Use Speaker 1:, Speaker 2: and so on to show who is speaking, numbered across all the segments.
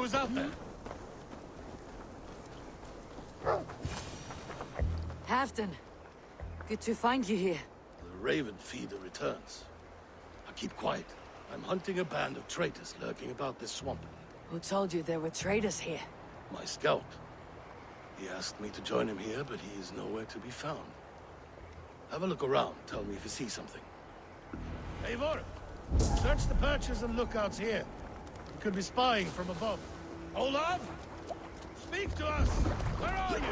Speaker 1: was out there?
Speaker 2: Halfdan, good to find you here.
Speaker 1: The Raven feeder returns. Now keep quiet. I'm hunting a band of traitors lurking about this swamp.
Speaker 2: Who told you there were traitors here?
Speaker 1: My scout. He asked me to join him here, but he is nowhere to be found. Have a look around. Tell me if you see something. Eivor, search the perches and lookouts here. We could be spying from above. Olav? Speak to us! Where are you?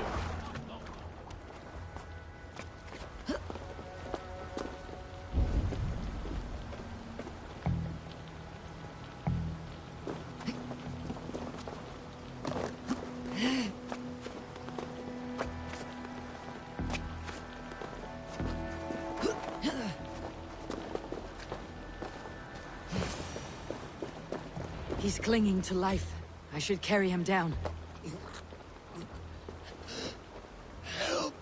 Speaker 2: He's clinging to life. I should carry him down.
Speaker 1: Help!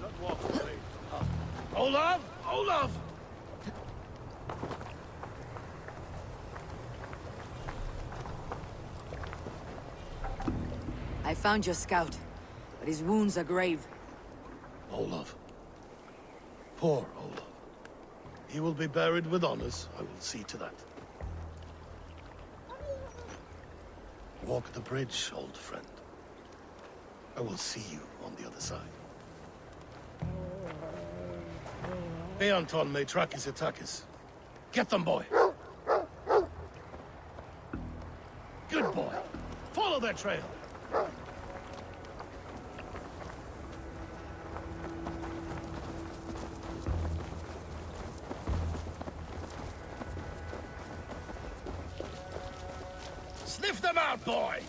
Speaker 1: Don't walk away. Olav! Olav!
Speaker 2: I found your scout, but his wounds are grave.
Speaker 1: Olav. Poor Olav. He will be buried with honors. I will see to that. Walk the bridge, old friend. I will see you on the other side. Beanton may track his attackers. Get them, boy! Good boy! Follow their trail! Sniff them out, boy!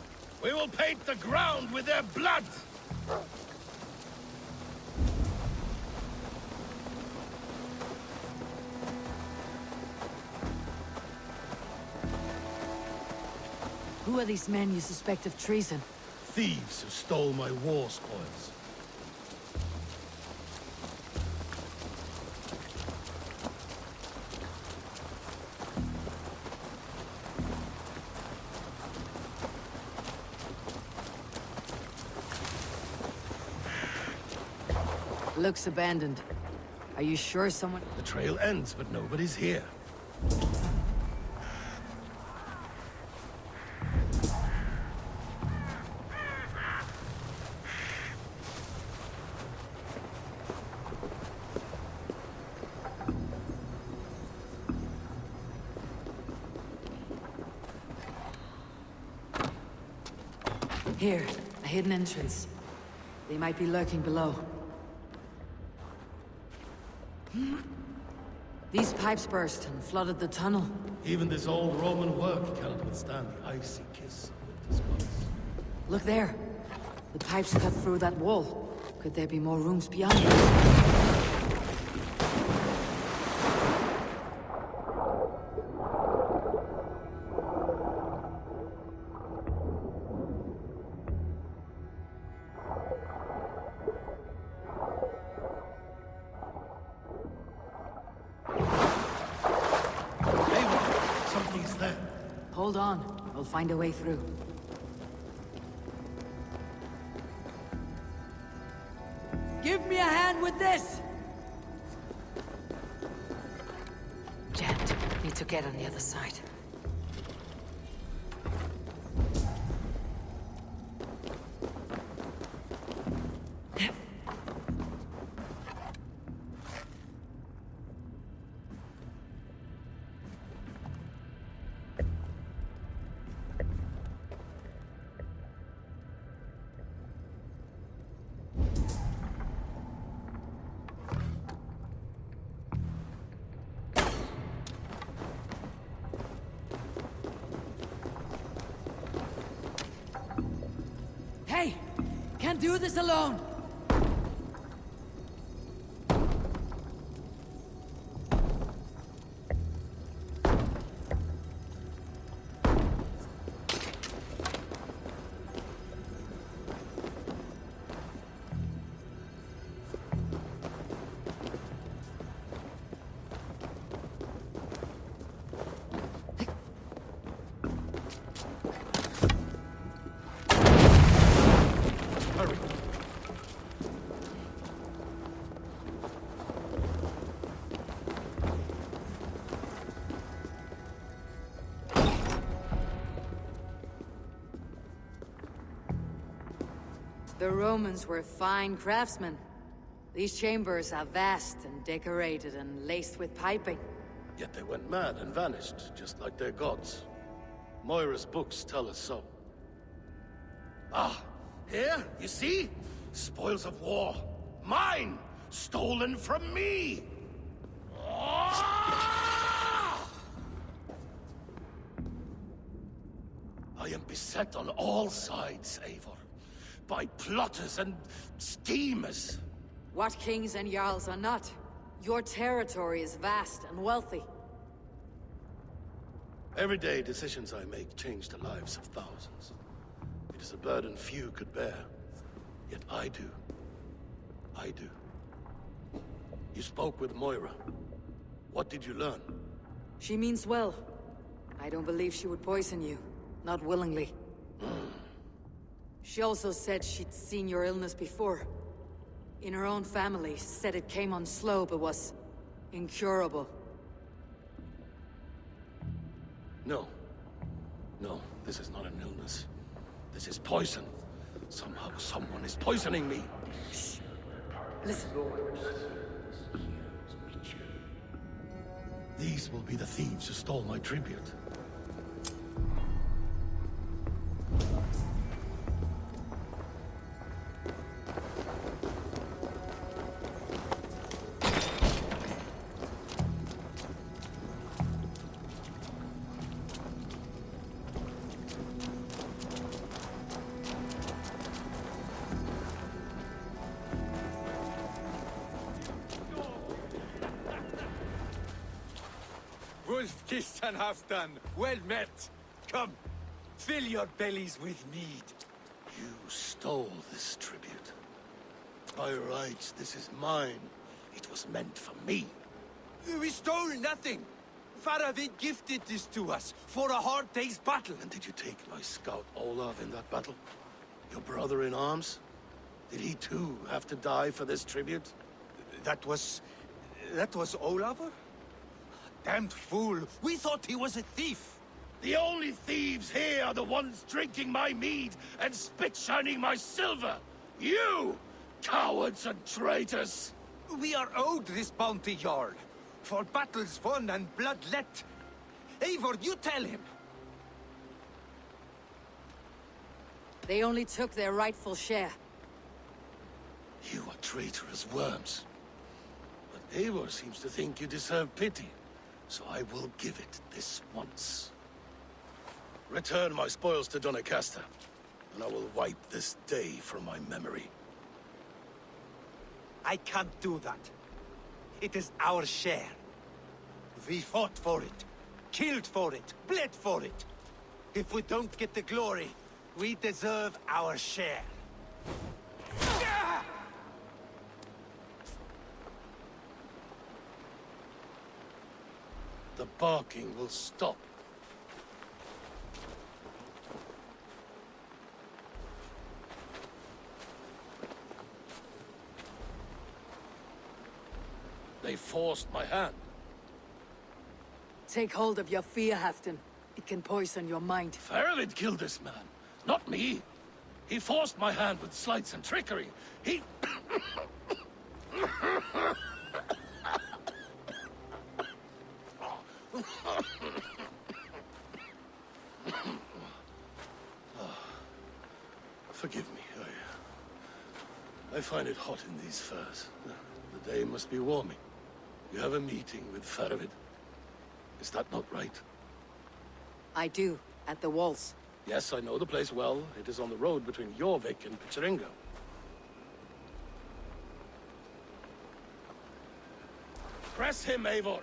Speaker 1: We will paint the ground with their blood!
Speaker 2: Who are these men you suspect of treason?
Speaker 1: Thieves who stole my war spoils.
Speaker 2: Looks abandoned. Are you sure someone...
Speaker 1: The trail ends, but nobody's here.
Speaker 2: Here, a hidden entrance. They might be lurking below. These pipes burst and flooded the tunnel.
Speaker 1: Even this old Roman work cannot withstand the icy kiss of winter's months.
Speaker 2: Look there. The pipes cut through that wall. Could there be more rooms beyond?
Speaker 1: Something's there.
Speaker 2: Hold on. We'll find a way through. Give me a hand with this! Gent, need to get on the other side. Hey! Can't do this alone! The Romans were fine craftsmen. These chambers are vast and decorated and laced with piping.
Speaker 1: Yet they went mad and vanished, just like their gods. Moira's books tell us so. Ah, here, you see? Spoils of war. Mine! Stolen from me! Ah! I am beset on all sides, Eivor. By plotters and schemers.
Speaker 2: What kings and jarls are not? Your territory is vast and wealthy.
Speaker 1: Everyday decisions I make change the lives of thousands. It is a burden few could bear. Yet I do. I do. You spoke with Moira. What did you learn?
Speaker 2: She means well. I don't believe she would poison you. Not willingly. She also said she'd seen your illness before. In her own family, said it came on slow but was incurable.
Speaker 1: No. No, this is not an illness. This is poison. Somehow someone is poisoning me.
Speaker 2: Shh. Listen.
Speaker 1: These will be the thieves who stole my tribute.
Speaker 3: Wolf kissed and half done. Well met. Come, fill your bellies with mead.
Speaker 1: You stole this tribute. By rights, this is mine. It was meant for me.
Speaker 3: We stole nothing. Faravid gifted this to us for a hard day's battle.
Speaker 1: And did you take my scout Olav in that battle? Your brother in arms? Did he too have to die for this tribute?
Speaker 3: That was Olafur? Damned fool. We thought he was a thief.
Speaker 1: The only thieves here are the ones drinking my mead and spit-shining my silver! You! Cowards and traitors!
Speaker 3: We are owed this bounty, Jarl. For battles won and blood let. Eivor, you tell him.
Speaker 2: They only took their rightful share.
Speaker 1: You are traitorous worms. But Eivor seems to think you deserve pity. So I will give it this once. Return my spoils to Doncaster, and I will wipe this day from my memory.
Speaker 3: I can't do that. It is our share. We fought for it, killed for it, bled for it. If we don't get the glory, we deserve our share.
Speaker 1: The barking will stop. They forced my hand.
Speaker 2: Take hold of your fear, Halfdan. It can poison your mind.
Speaker 1: Faravid killed this man, not me. He forced my hand with sleights and trickery. He... Forgive me. I find it hot in these furs. The day must be warming. You have a meeting with Faravid. Is that not right?
Speaker 2: I do, at the walls.
Speaker 1: Yes, I know the place well. It is on the road between Jorvik and Picheringa. Press him, Eivor.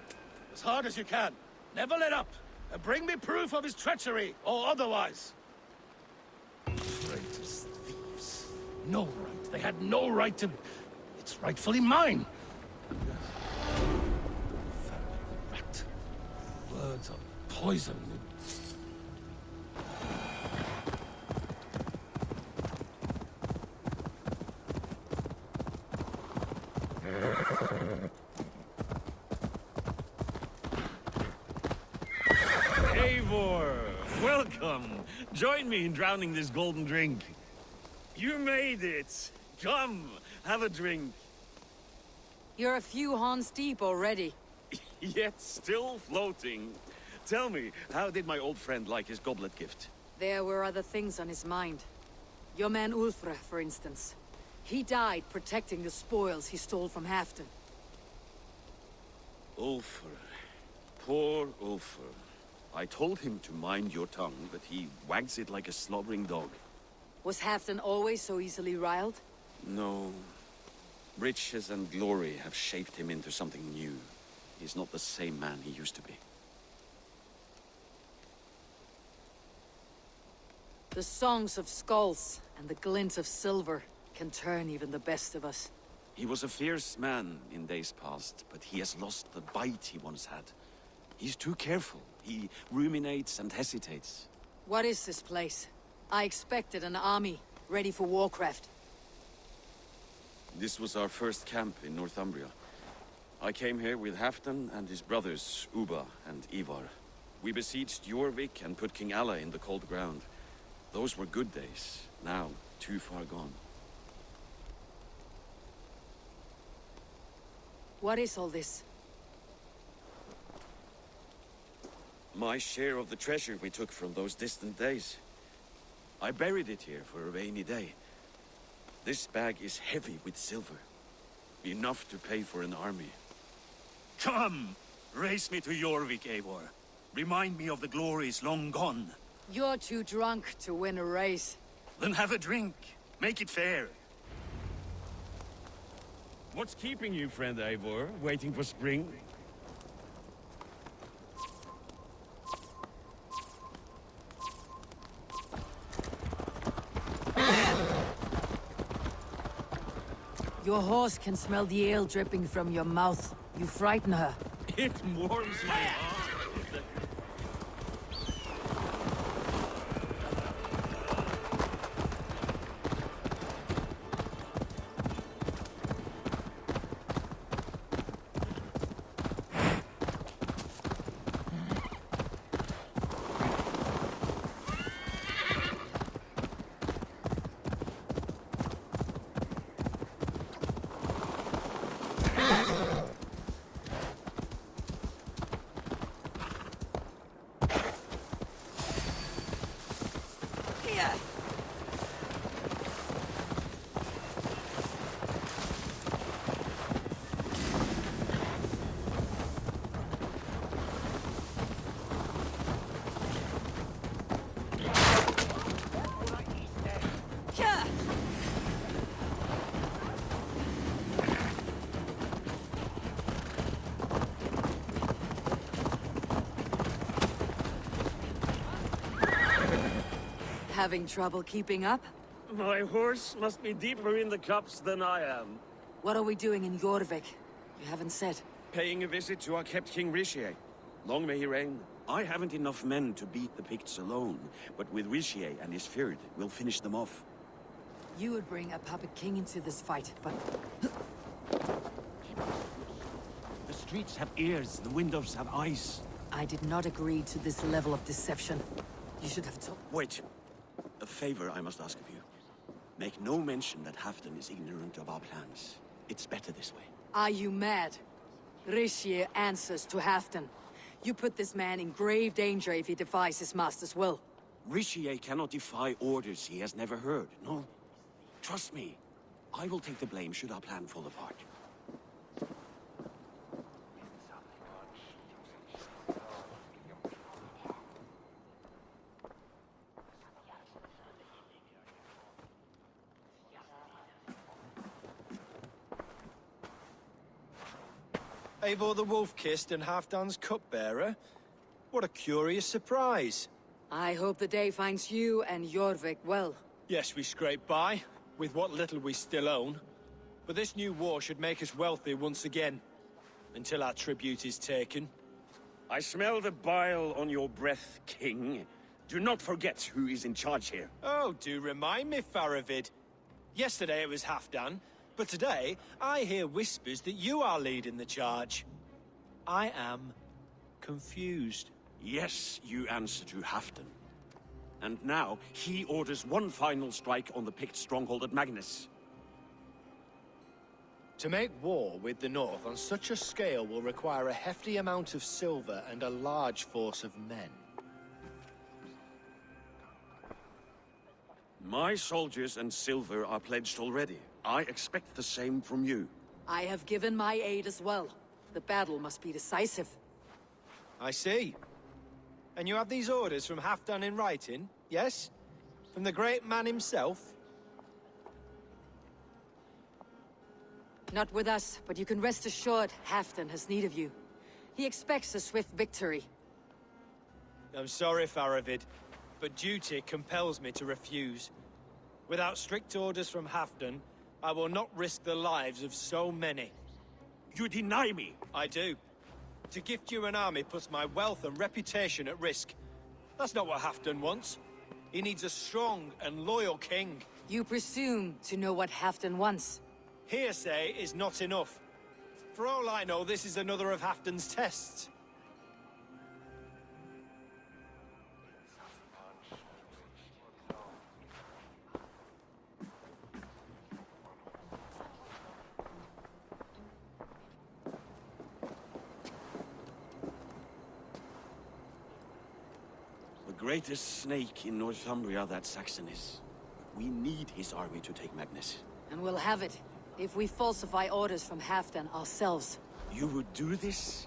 Speaker 1: As hard as you can. Never let up. And bring me proof of his treachery, or otherwise. Traitors, thieves. No right. They had no right to... It's rightfully mine. Rat. Words are poison.
Speaker 4: Eivor, welcome. Join me in drowning this golden drink. You made it! Come, have a drink.
Speaker 2: You're a few Hans deep already.
Speaker 4: Yet still floating. Tell me, how did my old friend like his goblet gift?
Speaker 2: There were other things on his mind. Your man Ulfre, for instance. He died protecting the spoils he stole from Halfdan.
Speaker 4: Ulfr. Poor Ulfr. I told him to mind your tongue, but he wags it like a slobbering dog.
Speaker 2: Was Halfdan always so easily riled?
Speaker 4: No. Riches and glory have shaped him into something new. He's not the same man he used to be.
Speaker 2: The songs of skulls and the glint of silver can turn even the best of us.
Speaker 4: He was a fierce man in days past, but he has lost the bite he once had. He's too careful. He ruminates and hesitates.
Speaker 2: What is this place? I expected an army, ready for warcraft.
Speaker 4: This was our first camp in Northumbria. I came here with Halfdan and his brothers, Ubba and Ivar. We besieged Jorvik and put King Alla in the cold ground. Those were good days, now too far gone.
Speaker 2: What is all this?
Speaker 4: My share of the treasure we took from those distant days. I buried it here for a rainy day. This bag is heavy with silver. Enough to pay for an army.
Speaker 5: Come! Race me to Jorvik, Eivor. Remind me of the glories long gone.
Speaker 2: You're too drunk to win a race.
Speaker 5: Then have a drink. Make it fair.
Speaker 4: What's keeping you, friend Eivor? Waiting for spring?
Speaker 2: Your horse can smell the ale dripping from your mouth. You frighten her.
Speaker 4: It warms my heart.
Speaker 2: Having trouble keeping up?
Speaker 4: My horse must be deeper in the cups than I am.
Speaker 2: What are we doing in Jorvik? You haven't said.
Speaker 4: Paying a visit to our kept King Rishi. Long may he reign. I haven't enough men to beat the Picts alone, but with Rishi and his Fyrd, we'll finish them off.
Speaker 2: You would bring a puppet king into this fight, but...
Speaker 5: The streets have ears, the windows have eyes.
Speaker 2: I did not agree to this level of deception. You should have told...
Speaker 4: Wait. A favor I must ask of you. Make no mention that Halfdan is ignorant of our plans. It's better this way.
Speaker 2: Are you mad? Rishi answers to Halfdan. You put this man in grave danger if he defies his master's will.
Speaker 4: Rishi cannot defy orders he has never heard, no? Trust me. I will take the blame should our plan fall apart.
Speaker 6: Eivor the Wolf-Kissed and Halfdan's cupbearer? What a curious surprise.
Speaker 2: I hope the day finds you and Jorvik well.
Speaker 6: Yes, we scrape by, with what little we still own. But this new war should make us wealthy once again. Until our tribute is taken.
Speaker 4: I smell the bile on your breath, King. Do not forget who is in charge here.
Speaker 6: Oh, do remind me, Faravid. Yesterday it was Halfdan, but today I hear whispers that you are leading the charge. I am confused.
Speaker 4: Yes, you answer to Halfdan. And now, he orders one final strike on the Pict stronghold at Magnus.
Speaker 6: To make war with the North on such a scale will require a hefty amount of silver and a large force of men.
Speaker 4: My soldiers and silver are pledged already. I expect the same from you.
Speaker 2: I have given my aid as well. The battle must be decisive.
Speaker 6: I see. And you have these orders from Halfdan in writing, yes? From the great man himself?
Speaker 2: Not with us, but you can rest assured Halfdan has need of you. He expects a swift victory.
Speaker 6: I'm sorry, Faravid, but duty compels me to refuse. Without strict orders from Halfdan, I will not risk the lives of so many.
Speaker 5: You deny me!
Speaker 6: I do. To gift you an army puts my wealth and reputation at risk. That's not what Halfdan wants. He needs a strong and loyal king.
Speaker 2: You presume to know what Halfdan wants.
Speaker 6: Hearsay is not enough. For all I know, this is another of Halfdan's tests.
Speaker 4: The greatest snake in Northumbria, that Saxon is. We need his army to take Magnus.
Speaker 2: And we'll have it, if we falsify orders from Halfdan ourselves.
Speaker 4: You would do this?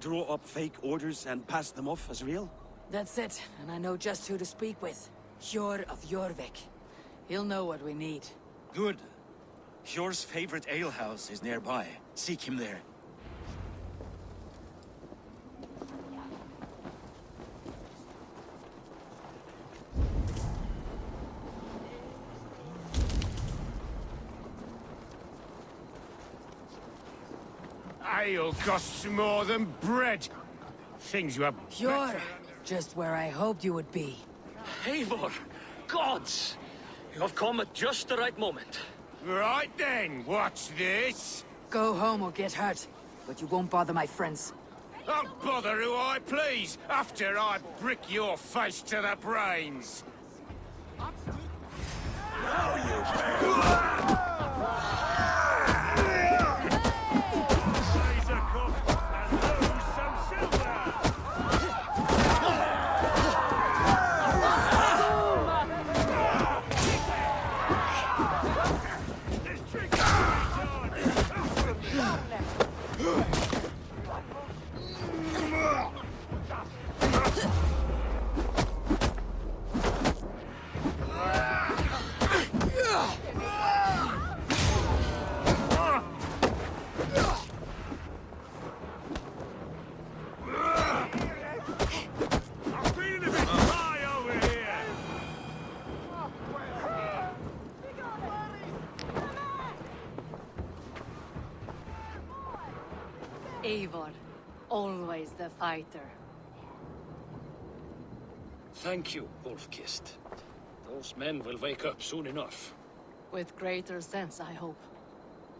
Speaker 4: Draw up fake orders and pass them off as real?
Speaker 2: That's it, and I know just who to speak with. Hjor of Jorvik. He'll know what we need.
Speaker 5: Good. Hjor's favorite alehouse is nearby. Seek him there.
Speaker 7: Ale costs more than bread. Things you have...
Speaker 2: Hjor! Just where I hoped you would be.
Speaker 8: Eivor! Gods! You have come at just the right moment.
Speaker 7: Right then, what's this?
Speaker 2: Go home or get hurt, but you won't bother my friends.
Speaker 7: I'll bother who I please, after I brick your face to the brains.
Speaker 9: Eivor, always the fighter.
Speaker 8: Thank you, Wolf-Kissed. Those men will wake up soon enough.
Speaker 9: With greater sense, I hope.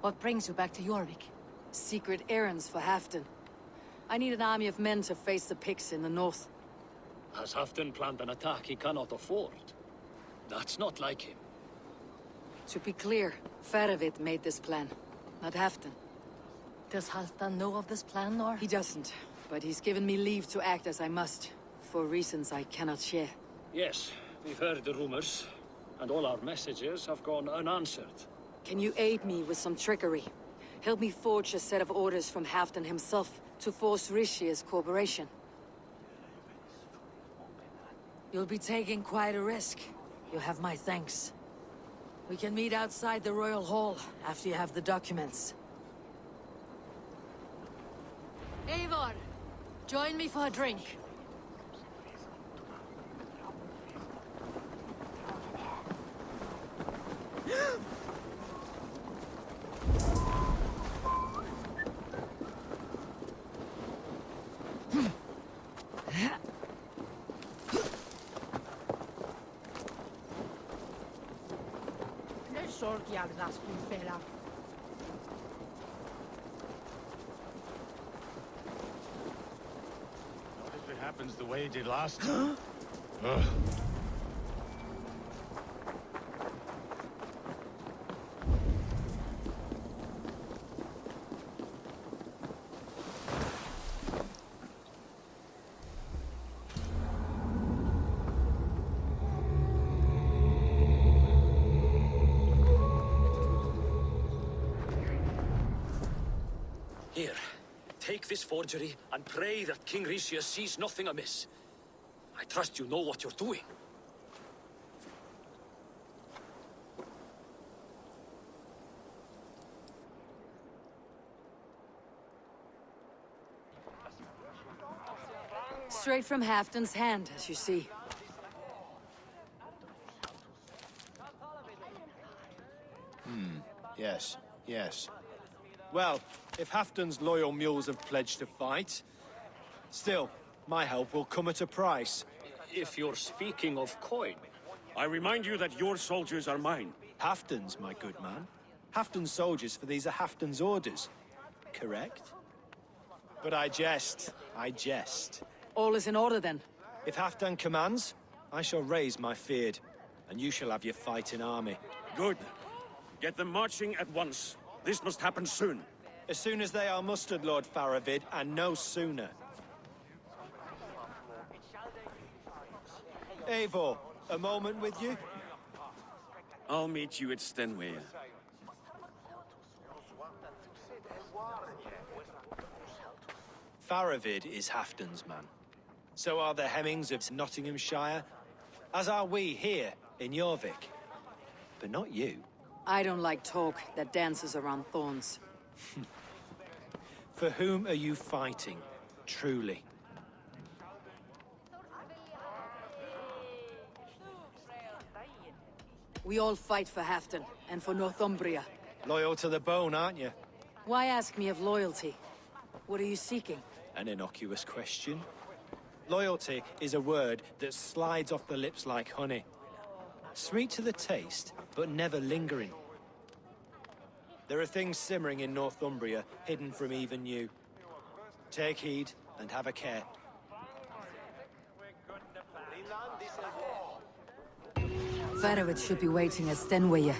Speaker 9: What brings you back to Jorvik?
Speaker 2: Secret errands for Halfdan. I need an army of men to face the Picts in the north.
Speaker 8: Has Halfdan planned an attack he cannot afford? That's not like him.
Speaker 2: To be clear, Faravid made this plan, not Halfdan.
Speaker 9: Does Halfdan know of this plan, or...?
Speaker 2: He doesn't, but he's given me leave to act as I must, for reasons I cannot share.
Speaker 8: Yes, we've heard the rumors, and all our messages have gone unanswered.
Speaker 2: Can you aid me with some trickery? Help me forge a set of orders from Halfdan himself to force Rishia's cooperation. You'll be taking quite a risk. You'll have my thanks. We can meet outside the Royal Hall after you have the documents.
Speaker 9: Eivor! Join me for a drink.
Speaker 7: What if it happens the way it did last time?
Speaker 8: Here, take this forgery and pray that King Ricius sees nothing amiss. I trust you know what you're doing.
Speaker 2: Straight from Halfton's hand, as you see.
Speaker 6: Yes, yes. Well, if Halfton's loyal mules have pledged to fight, still, my help will come at a price.
Speaker 8: If you're speaking of coin.
Speaker 4: I remind you that your soldiers are mine.
Speaker 6: Halfton's, my good man. Halfton's soldiers, for these are Halfton's orders. Correct? But I jest. I jest.
Speaker 2: All is in order then.
Speaker 6: If Halfdan commands, I shall raise my feared, and you shall have your fighting army.
Speaker 4: Good. Get them marching at once. This must happen soon.
Speaker 6: As soon as they are mustered, Lord Faravid, and no sooner. Eivor, a moment with you?
Speaker 4: I'll meet you at Stenway.
Speaker 6: Faravid is Halfdan's man. So are the Hemmings of Nottinghamshire, as are we here in Jorvik. But not you.
Speaker 2: I don't like talk that dances around thorns.
Speaker 6: For whom are you fighting, truly?
Speaker 2: We all fight for Halfdan, and for Northumbria.
Speaker 6: Loyal to the bone, aren't you?
Speaker 2: Why ask me of loyalty? What are you seeking?
Speaker 6: An innocuous question. Loyalty is a word that slides off the lips like honey. Sweet to the taste, but never lingering. There are things simmering in Northumbria, hidden from even you. Take heed, and have a care.
Speaker 2: Faravid should be waiting at Stenway.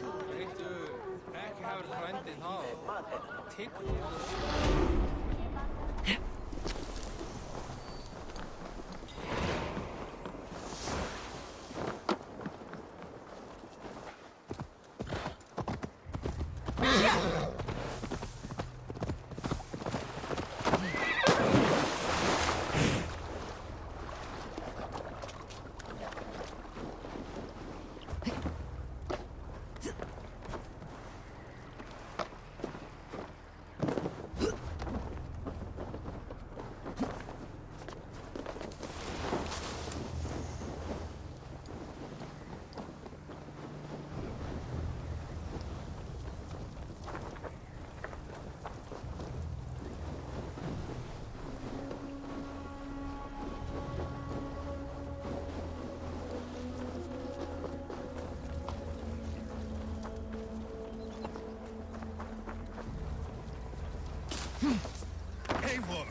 Speaker 5: Eivor,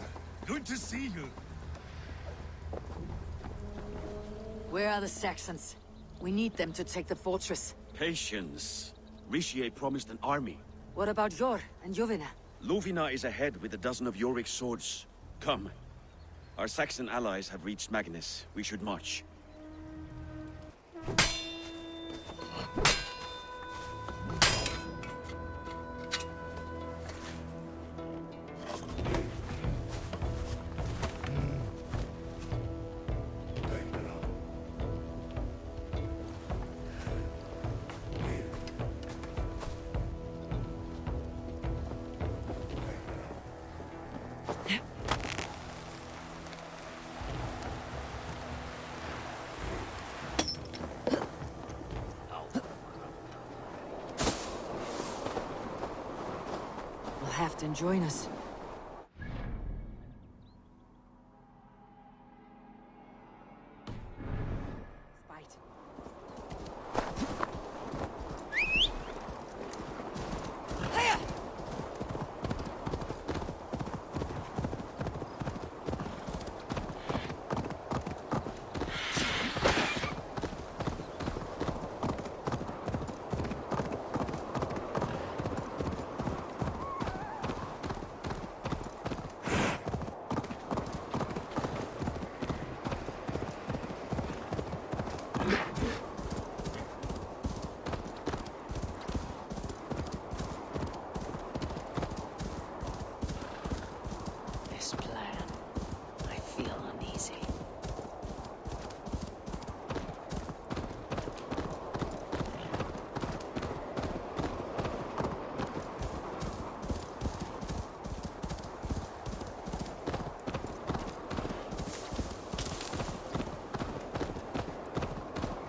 Speaker 5: good to see you.
Speaker 2: Where are the Saxons? We need them to take the fortress.
Speaker 4: Patience. Ricier promised an army.
Speaker 2: What about Jor and Jovina?
Speaker 4: Lovina is ahead with a dozen of Jorvik's swords. Come. Our Saxon allies have reached Magnus. We should march.
Speaker 2: We'll have to join us. Fight.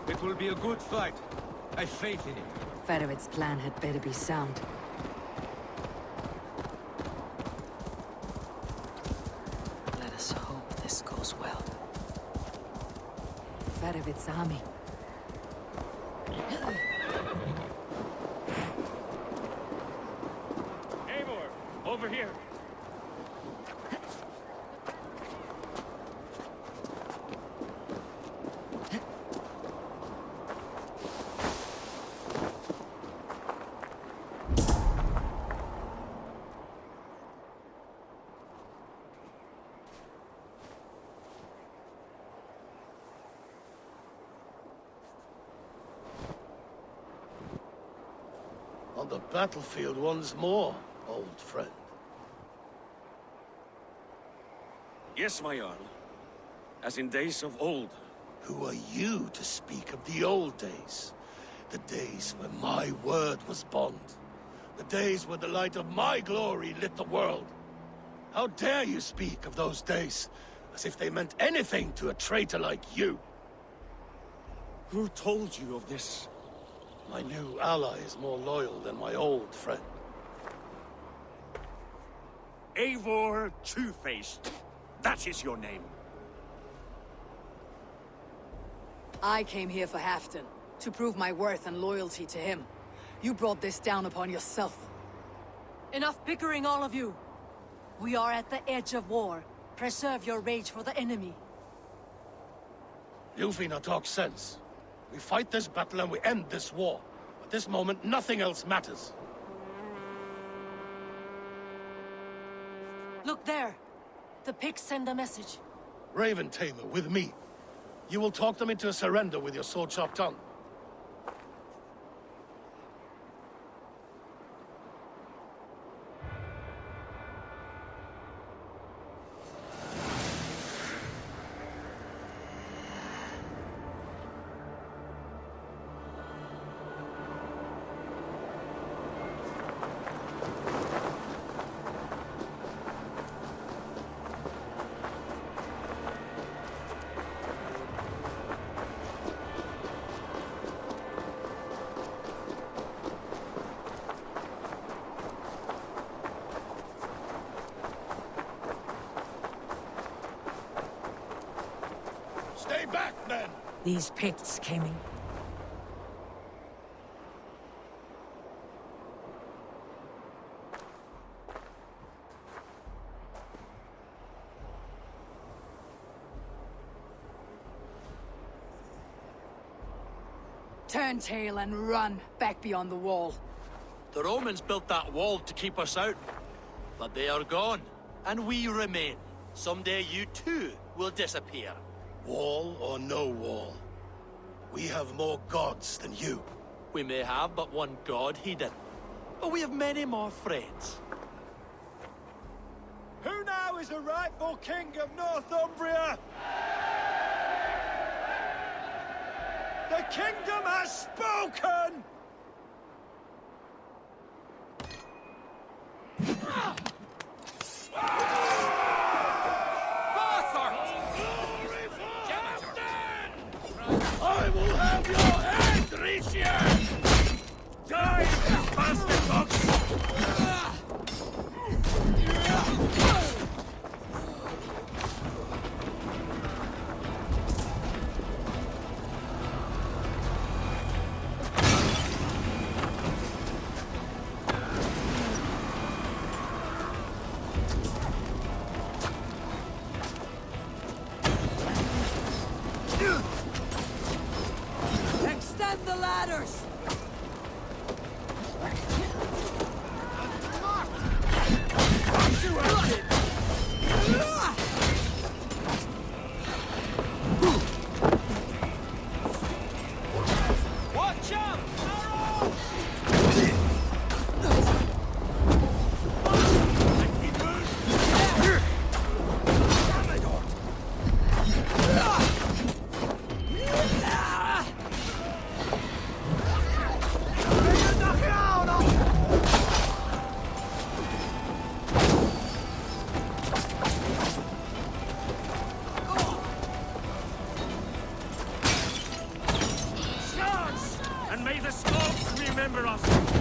Speaker 3: It will be a good fight. I've faith in it.
Speaker 2: Ferovit's plan had better be sound. Let us hope this goes well. Ferovit's army.
Speaker 5: Eivor, over here.
Speaker 1: On the battlefield once more, old friend.
Speaker 4: Yes, my Jarl. As in days of old.
Speaker 1: Who are you to speak of the old days? The days when my word was bond. The days when the light of my glory lit the world. How dare you speak of those days, as if they meant anything to a traitor like you?
Speaker 5: Who told you of this?
Speaker 1: My new ally is more loyal than my old friend.
Speaker 5: Eivor Two-Faced. That is your name.
Speaker 2: I came here for Halfdan, to prove my worth and loyalty to him. You brought this down upon yourself.
Speaker 9: Enough bickering, all of you! We are at the edge of war. Preserve your rage for the enemy.
Speaker 1: Ljufina talks sense. We fight this battle and we end this war. At this moment, nothing else matters.
Speaker 9: Look there! The pigs send a message.
Speaker 1: Raven Tamer, with me. You will talk them into a surrender with your sword-sharp tongue. Stay back, men!
Speaker 2: These Picts came in. Turn tail and run back beyond the wall.
Speaker 10: The Romans built that wall to keep us out. But they are gone, and we remain. Someday you too will disappear.
Speaker 1: Wall or no wall, we have more gods than you.
Speaker 10: We may have but one god, Hedon. But we have many more friends.
Speaker 3: Who now is the rightful king of Northumbria? The kingdom has spoken!
Speaker 1: I will have your head, Risha!
Speaker 5: Die, you bastard dogs!
Speaker 2: Extend the ladders!
Speaker 3: Watch out! Arrows!
Speaker 5: May the skulls remember us!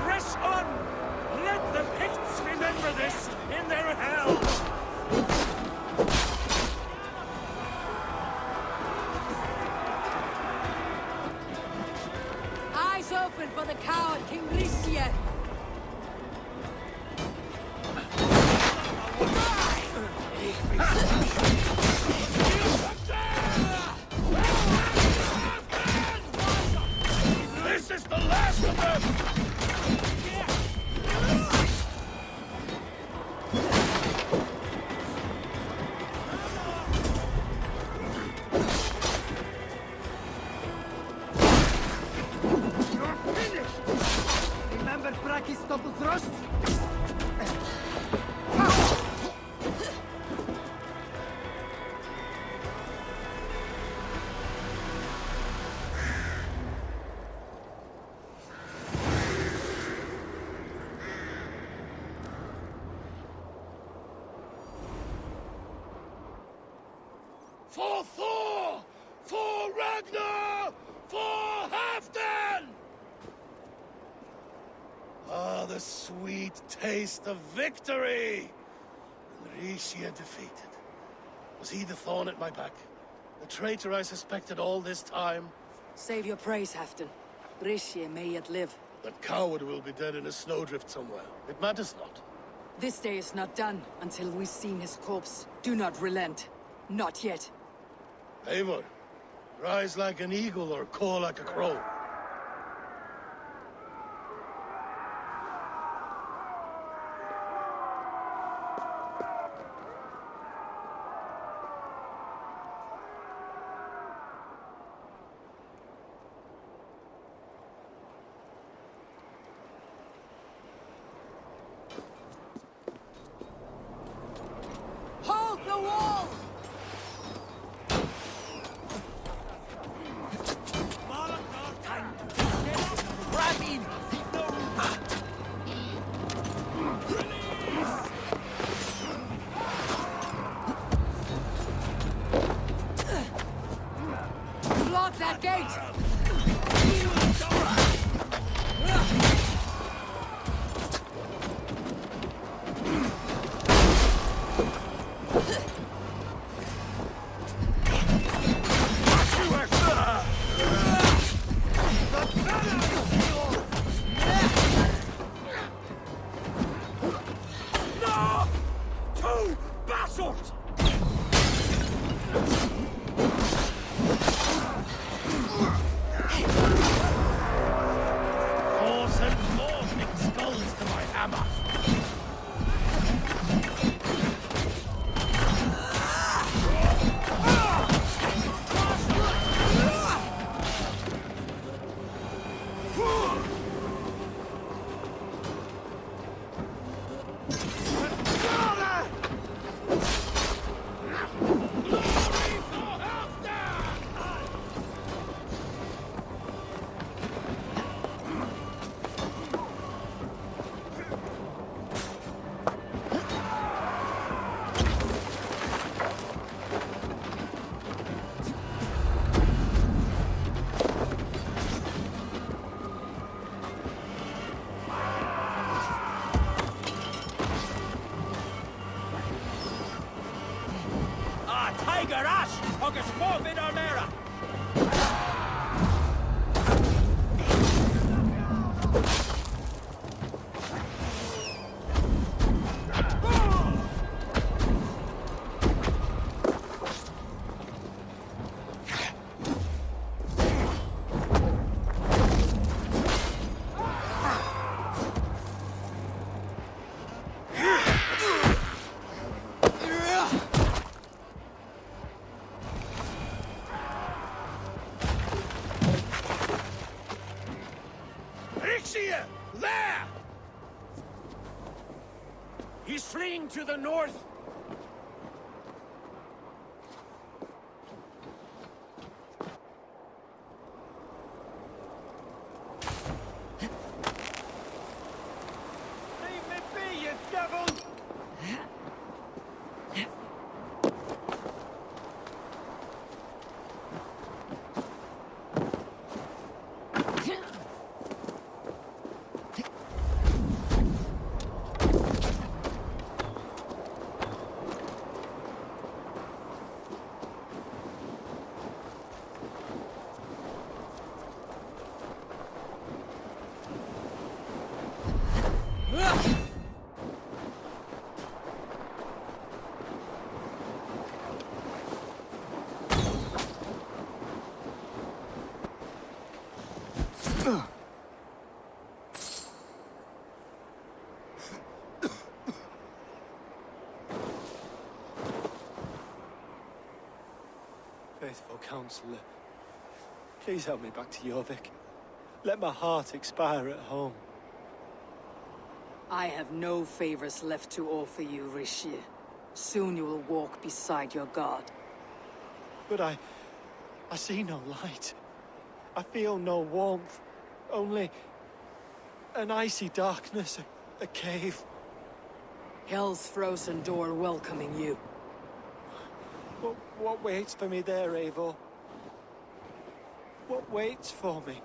Speaker 5: Press on! Let the Picts remember this in their hell!
Speaker 2: Eyes open for the coward King Rissier.
Speaker 1: This is the last of them!
Speaker 3: You're finished! Remember Braki's double thrust?
Speaker 1: For Thor! For Ragnar! For Halfdan! Ah, the sweet taste of victory! And Riesier defeated. Was he the thorn at my back? The traitor I suspected all this time?
Speaker 2: Save your praise, Halfdan. Rissier may yet live.
Speaker 1: That coward will be dead in a snowdrift somewhere. It matters not.
Speaker 2: This day is not done until we've seen his corpse. Do not relent. Not yet.
Speaker 1: Eivor, rise like an eagle or caw like a crow.
Speaker 2: Hold the wall! Block that gate!
Speaker 5: Two bastards!
Speaker 1: Or send more big skulls to my hammer.
Speaker 10: Tiger Ash! Agus Morvid Armera!
Speaker 1: Here! There!
Speaker 7: He's fleeing to the north.
Speaker 3: Leave me be, you devil!
Speaker 6: Faithful counselor, please help me back to Jorvik. Let my heart expire at home.
Speaker 2: I have no favors left to offer you, Rishi. Soon you will walk beside your god.
Speaker 6: But I see no light. I feel no warmth. Only an icy darkness, a cave.
Speaker 2: Hell's frozen door welcoming you.
Speaker 6: What waits for me there, Eivor? What waits for me?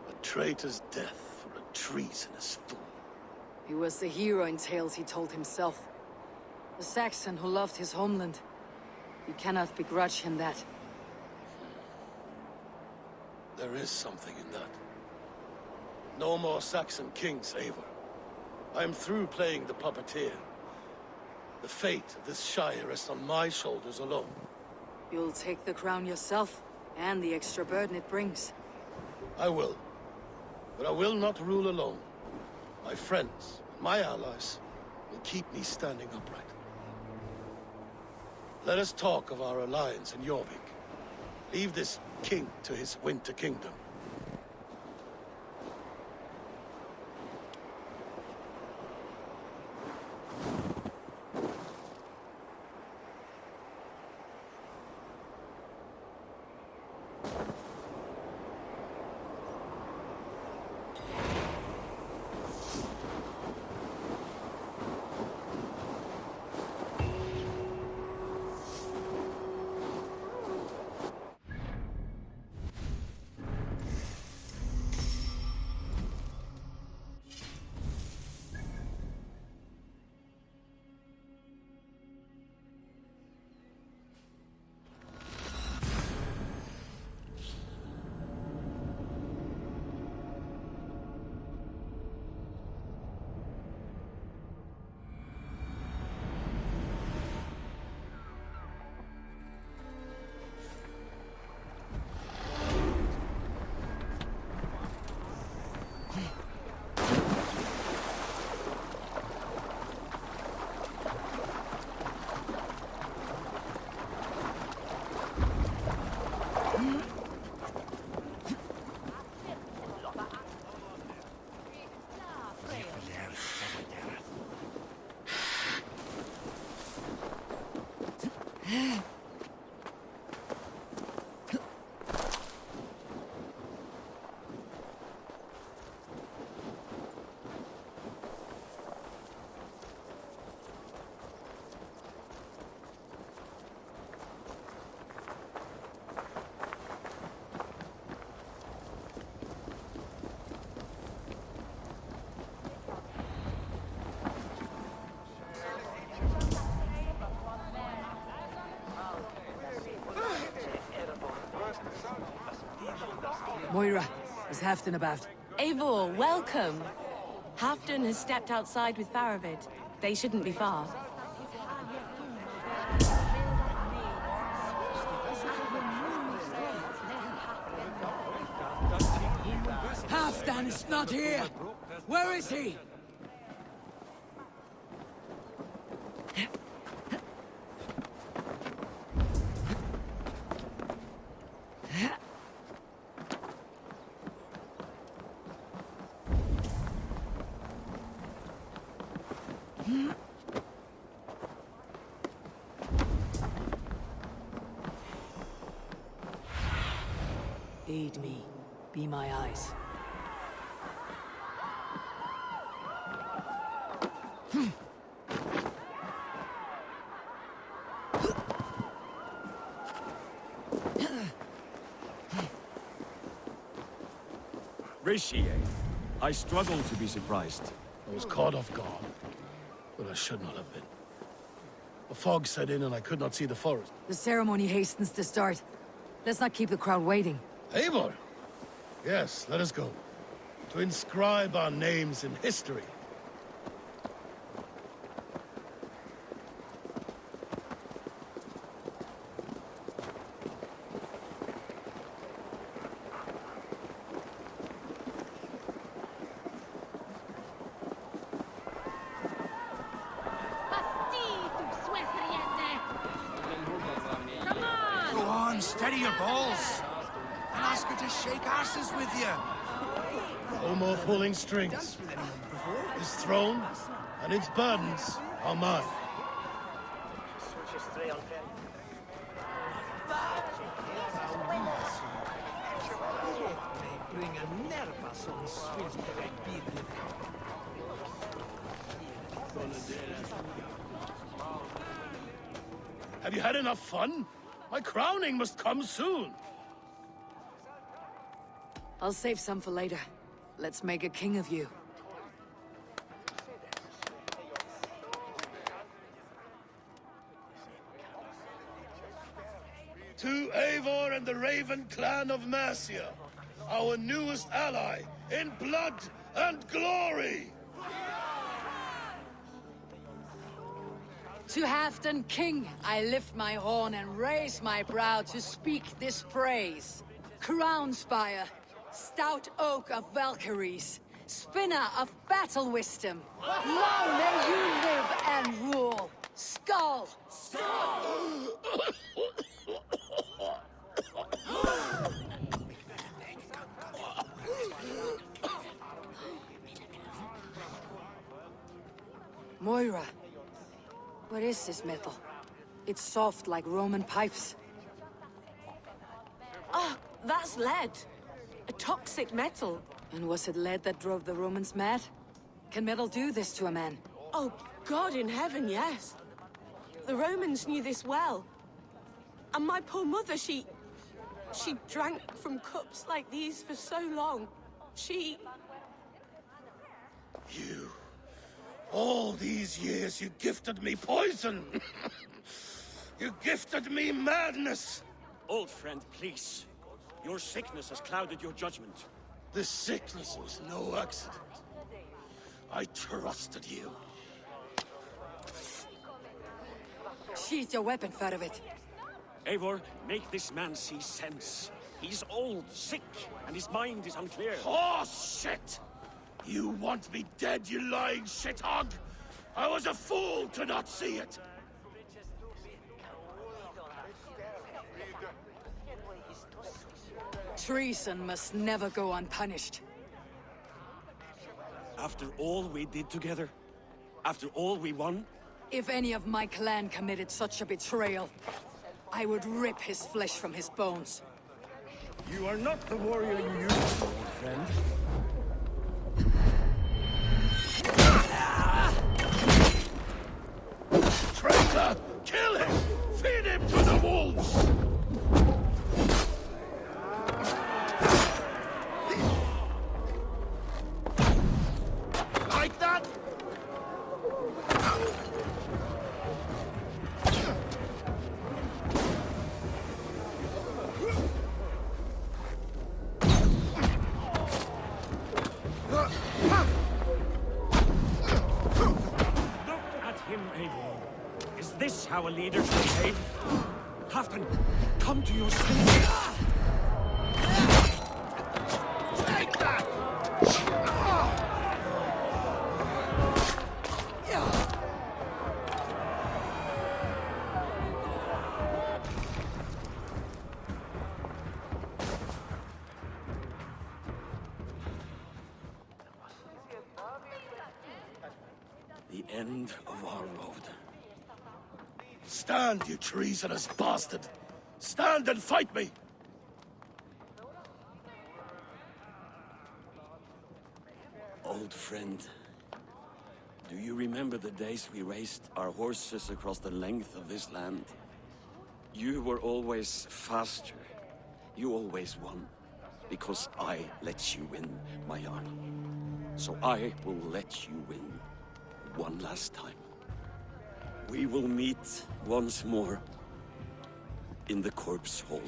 Speaker 1: A traitor's death for a treasonous fool.
Speaker 2: He was the hero in tales he told himself. A Saxon who loved his homeland. You cannot begrudge him that.
Speaker 1: There is something in that. No more Saxon kings, Eivor. I am through playing the puppeteer. The fate of this Shire rests on my shoulders alone.
Speaker 2: You'll take the crown yourself, and the extra burden it brings.
Speaker 1: I will. But I will not rule alone. My friends, and my allies, will keep me standing upright. Let us talk of our alliance in Jorvik. Leave this king to his winter kingdom.
Speaker 2: Moira, is Halfdan about?
Speaker 11: Eivor, welcome! Halfdan has stepped outside with Faravid. They shouldn't be far.
Speaker 2: Halfdan is not here! Where is he? Lead me. Be my eyes.
Speaker 5: Rishi, I struggle to be surprised.
Speaker 1: I was caught off guard, but I should not have been. A fog set in and I could not see the forest.
Speaker 2: The ceremony hastens to start. Let's not keep the crowd waiting.
Speaker 1: Eivor! Yes, let us go. To inscribe our names in history.
Speaker 7: Go on, steady your balls. And ask her to shake asses with you.
Speaker 1: No more pulling strings. His throne and its burdens are mine. Have you had enough fun? My crowning must come soon.
Speaker 2: I'll save some for later. Let's make a king of you.
Speaker 1: To Eivor and the Raven clan of Mercia, our newest ally in blood and glory!
Speaker 2: To Halfdan King, I lift my horn and raise my brow to speak this praise. Crown spire, stout oak of Valkyries, spinner of battle wisdom. Long may you live and rule. Skull! Moira, what is this metal? It's soft like Roman pipes.
Speaker 11: Oh, that's lead. A toxic metal.
Speaker 2: And was it lead that drove the Romans mad? Can metal do this to a man?
Speaker 11: Oh, God in heaven, yes. The Romans knew this well. And my poor mother, she drank from cups like these for so long. She...
Speaker 1: You... All these years you gifted me poison! You gifted me madness!
Speaker 4: Old friend, please. Your sickness has clouded your judgment.
Speaker 1: This sickness was no accident. I trusted you.
Speaker 2: Sheath your weapon, Farovit.
Speaker 4: Eivor, make this man see sense. He's old, sick, and his mind is unclear.
Speaker 1: Horse shit! You want me dead, you lying shithog? I was a fool to not see it!
Speaker 2: Treason must never go unpunished.
Speaker 4: After all we did together? After all we won?
Speaker 2: If any of my clan committed such a betrayal, I would rip his flesh from his bones.
Speaker 5: You are not the warrior you used to be, old friend.
Speaker 1: Traitor! Kill him! Feed him to the wolves! Like that?
Speaker 5: Him, Eivor. Is this how a leader should behave? Halfdan, come to your senses.
Speaker 1: Take that!
Speaker 4: The end of our road.
Speaker 1: Stand, you treasonous bastard! Stand and fight me!
Speaker 4: old friend. Do you remember the days we raced our horses across the length of this land? You were always faster. You always won. Because I let you win, my Jarl. So I will let you win one last time. We will meet once more in the corpse hall.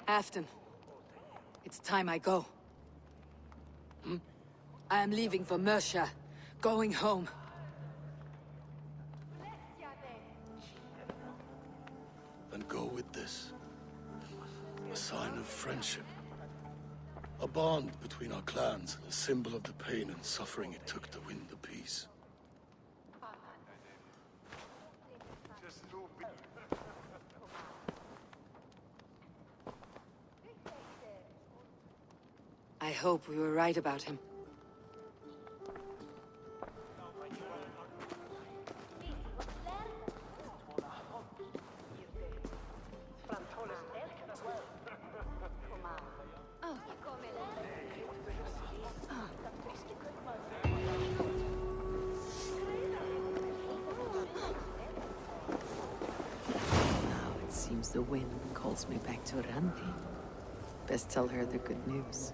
Speaker 2: Afton, it's time I go. I am leaving for Mercia, going home.
Speaker 1: Then go with this. A sign of friendship. A bond between our clans, a symbol of the pain and suffering it took to win the peace.
Speaker 2: I hope we were right about him.
Speaker 12: Now it seems the wind calls me back to Randi. Best tell her the good news.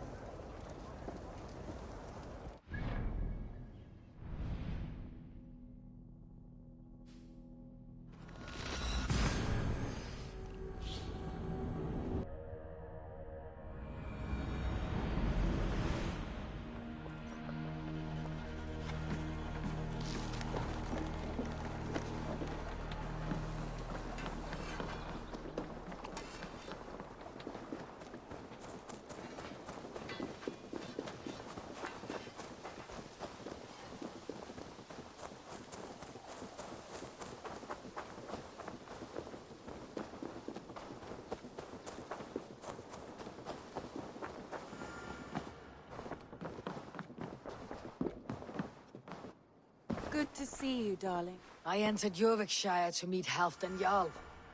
Speaker 9: Good to see you, darling.
Speaker 2: I entered Jorvikshire to meet Halfdan Jarl.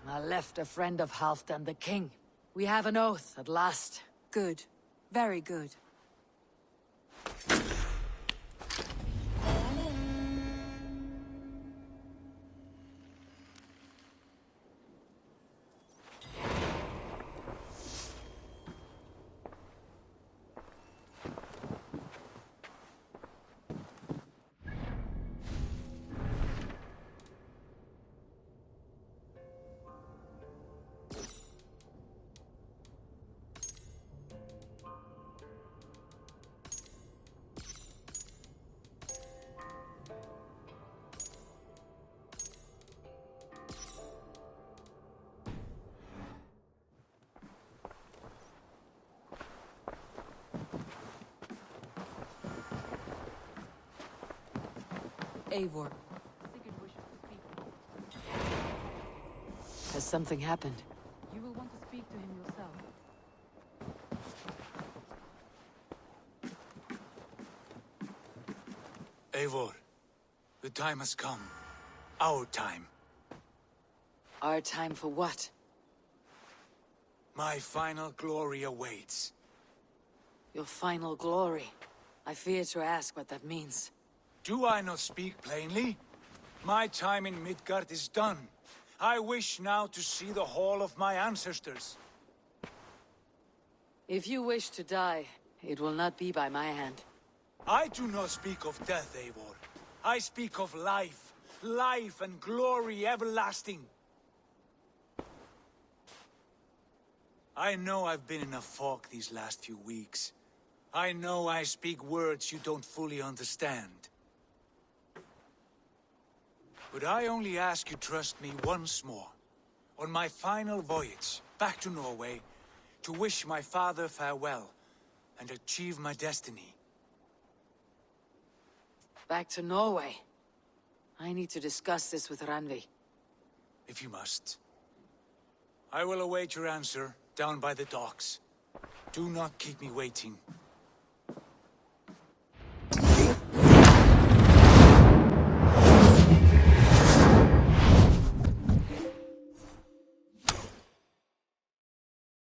Speaker 2: I left a friend of Halfdan the King. We have an oath at last.
Speaker 9: Good. Very good.
Speaker 2: Eivor. Has something happened?
Speaker 12: You will want to speak to him yourself.
Speaker 3: Eivor, the time has come. Our time.
Speaker 2: Our time for what?
Speaker 3: My final glory awaits.
Speaker 2: Your final glory. I fear to ask what that means.
Speaker 3: Do I not speak plainly? My time in Midgard is done. I wish now to see the hall of my ancestors.
Speaker 2: If you wish to die, it will not be by my hand.
Speaker 3: I do not speak of death, Eivor. I speak of life. Life and glory everlasting. I know I've been in a fog these last few weeks. I know I speak words you don't fully understand. But I only ask you trust me once more. On my final voyage, back to Norway, to wish my father farewell, and achieve my destiny.
Speaker 2: Back to Norway. I need to discuss this with Randvi.
Speaker 3: If you must. I will await your answer down by the docks. Do not keep me waiting.